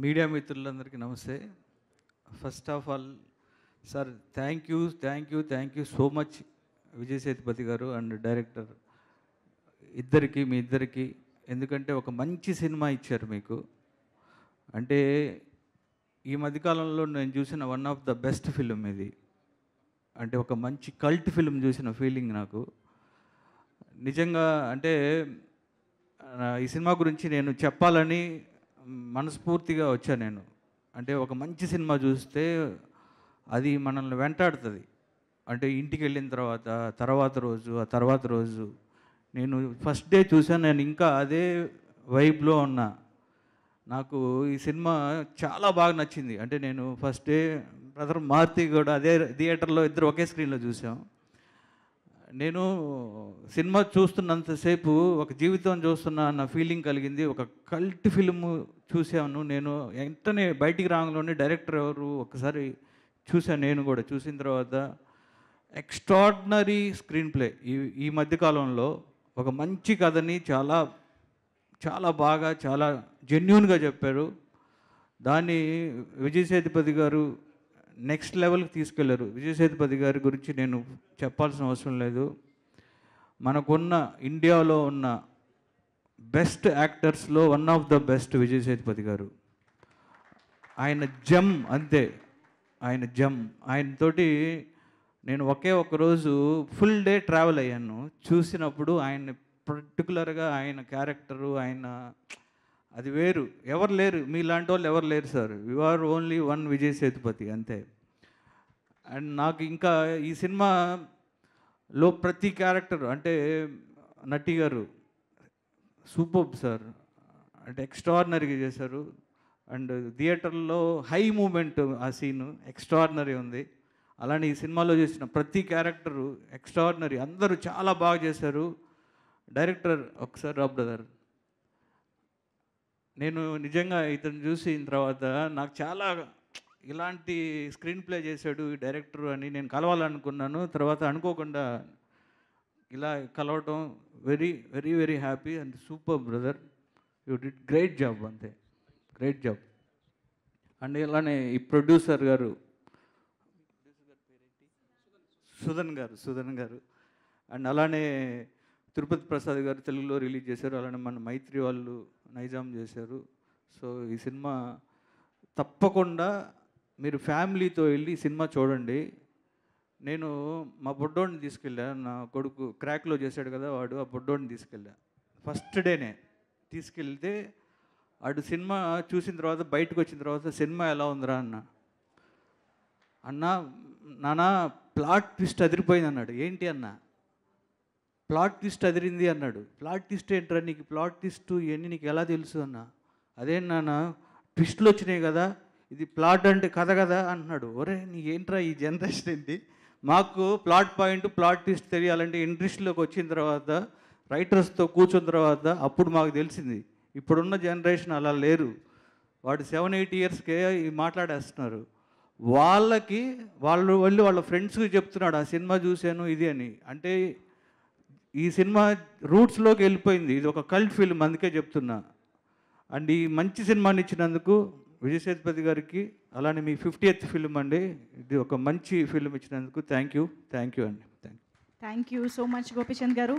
Media మిత్రులందరికీ నమస్తే. First of all sir thank you so much Vijay Sethupathi గారు అండ్ డైరెక్టర్ మీ ఇద్దరికి. ఎందుకంటే ఒక మంచి సినిమా ఇచ్చారు మీకు. అంటే ఈ మధ్యకాలంలో నేను చూసిన one of the best film ఇది. అంటే ఒక మంచి కల్ట్ ఫిలిం చూసిన ఫీలింగ్ నాకు. నిజంగా అంటే ఈ సినిమా గురించి నేను చెప్పాలని మనస్ఫూర్తిగా వచ్చాను నేను. అంటే ఒక మంచి సినిమా చూస్తే అది మనల్ని వెంటాడుతుంది. అంటే ఇంటికి వెళ్ళిన తర్వాత రోజు నేను ఫస్ట్ డే చూసాను, నేను ఇంకా అదే వైబ్లో ఉన్నా. నాకు ఈ సినిమా చాలా బాగా నచ్చింది. అంటే నేను ఫస్ట్ డే బ్రదర్ మారుతి కూడా అదే థియేటర్లో ఇద్దరు ఒకే స్క్రీన్లో చూసాం. నేను సినిమా చూస్తున్నంతసేపు ఒక జీవితం చూస్తున్నా అన్న ఫీలింగ్ కలిగింది. ఒక కల్ట్ ఫిల్మ్ చూసాను నేను. వెంటనే బయటికి రాగానే డైరెక్టర్ ఎవరు ఒకసారి చూశాను. నేను కూడా చూసిన తర్వాత ఎక్స్ట్రాడినరీ స్క్రీన్ ప్లే. ఈ మధ్యకాలంలో ఒక మంచి కథని చాలా చాలా బాగా చాలా జెన్యూన్గా చెప్పారు. దాన్ని విజయ్ సేతుపతి గారు నెక్స్ట్ లెవెల్కి తీసుకెళ్లారు. విజయ్ సేతుపతి గారి గురించి నేను చెప్పాల్సిన అవసరం లేదు. మనకున్న ఇండియాలో ఉన్న బెస్ట్ యాక్టర్స్లో one of the best Vijay Sethupathi గారు. ఆయన జమ్ అంతే, ఆయన జమ్. ఆయనతోటి నేను ఒకే రోజు ఫుల్ డే ట్రావెల్ అయ్యాను. చూసినప్పుడు ఆయన పర్టికులర్గా ఆయన క్యారెక్టరు ఆయన అది వేరు. ఎవరు లేరు, మీలాంటి వాళ్ళు ఎవరు లేరు sir. You are only one Vijay Sethupathi అంతే. అండ్ నాకు ఇంకా ఈ సినిమాలో ప్రతి క్యారెక్టర్ అంటే నటి గారు సూపర్ సార్. అంటే ఎక్స్ట్రాడినరీగా చేశారు. అండ్ థియేటర్లో హై మూమెంట్, ఆ సీను ఎక్స్ట్రాడినరీ ఉంది. అలానే ఈ సినిమాలో చేసిన ప్రతి క్యారెక్టరు ఎక్స్ట్రాడినరీ. అందరూ చాలా బాగా చేశారు. డైరెక్టర్ ఒకసారి రా బ్రదర్. నేను నిజంగా ఇతను చూసిన తర్వాత నాకు చాలా ఇలాంటి స్క్రీన్ ప్లే చేశాడు ఈ డైరెక్టర్ అని నేను కలవాలనుకున్నాను. తర్వాత అనుకోకుండా ఇలా కలవటం very very very happy and super brother. You did great job అంతే, గ్రేట్ జాబ్. అండ్ ఇలానే ఈ ప్రొడ్యూసర్ గారు సుధన్ గారు అండ్ అలానే తిరుపతి ప్రసాద్ గారు తెలుగులో రిలీజ్ చేశారు. అలానే మన మైత్రి వాళ్ళు నైజాం చేశారు. సో ఈ సినిమా తప్పకుండా మీరు ఫ్యామిలీతో వెళ్ళి ఈ సినిమా చూడండి. నేను మా బొడ్డోడిని తీసుకెళ్ళా. నా కొడుకు క్రాక్లో చేశాడు కదా వాడు, ఆ బొడ్డోడిని తీసుకెళ్ళా. ఫస్ట్ డేనే తీసుకెళ్తే వాడు సినిమా చూసిన తర్వాత బయటకు వచ్చిన తర్వాత సినిమా ఎలా ఉందిరా అన్న నాన్న ప్లాట్ ట్విస్ట్ అదిరిపోయింది అన్నాడు. ఏంటి అన్న ప్లాట్ ట్విస్ట్ అదిరింది అన్నాడు. ప్లాట్ ట్విస్ట్ ఏంట్రా, నీకు ప్లాట్ ట్విస్ట్ ఇవన్నీ నీకు ఎలా తెలుసు అన్న. అదే నాన్న ట్విస్టులు వచ్చినాయి కదా, ఇది ప్లాట్ అంటే కథ కదా అంటున్నాడు. ఒరే నీ ఏంట్రా ఈ జనరేషన్ ఏంటి, మాకు ప్లాట్ పాయింట్ ప్లాట్ ట్విస్ట్ తెలియాలంటే ఇండస్ట్రీలోకి వచ్చిన తర్వాత రైటర్స్తో కూర్చున్న తర్వాత అప్పుడు మాకు తెలిసింది. ఇప్పుడున్న జనరేషన్ అలా లేరు. వాడు 7-8 ఇయర్స్కే మాట్లాడేస్తున్నారు. వాళ్ళు వెళ్ళి వాళ్ళ ఫ్రెండ్స్కి చెప్తున్నాడు ఆ సినిమా చూశాను ఇది అని. అంటే ఈ సినిమా రూట్స్లోకి వెళ్ళిపోయింది. ఇది ఒక కల్ట్ ఫిల్మ్, అందుకే చెప్తున్నా. అండ్ ఈ మంచి సినిమాని ఇచ్చినందుకు విజయ్ సేతుపతి గారికి, అలానే మీ 50th ఫిల్మ్ అండి, ఇది ఒక మంచి ఫిల్మ్ ఇచ్చినందుకు థ్యాంక్ యూ అండి. Thank you so much Gopichand గారు.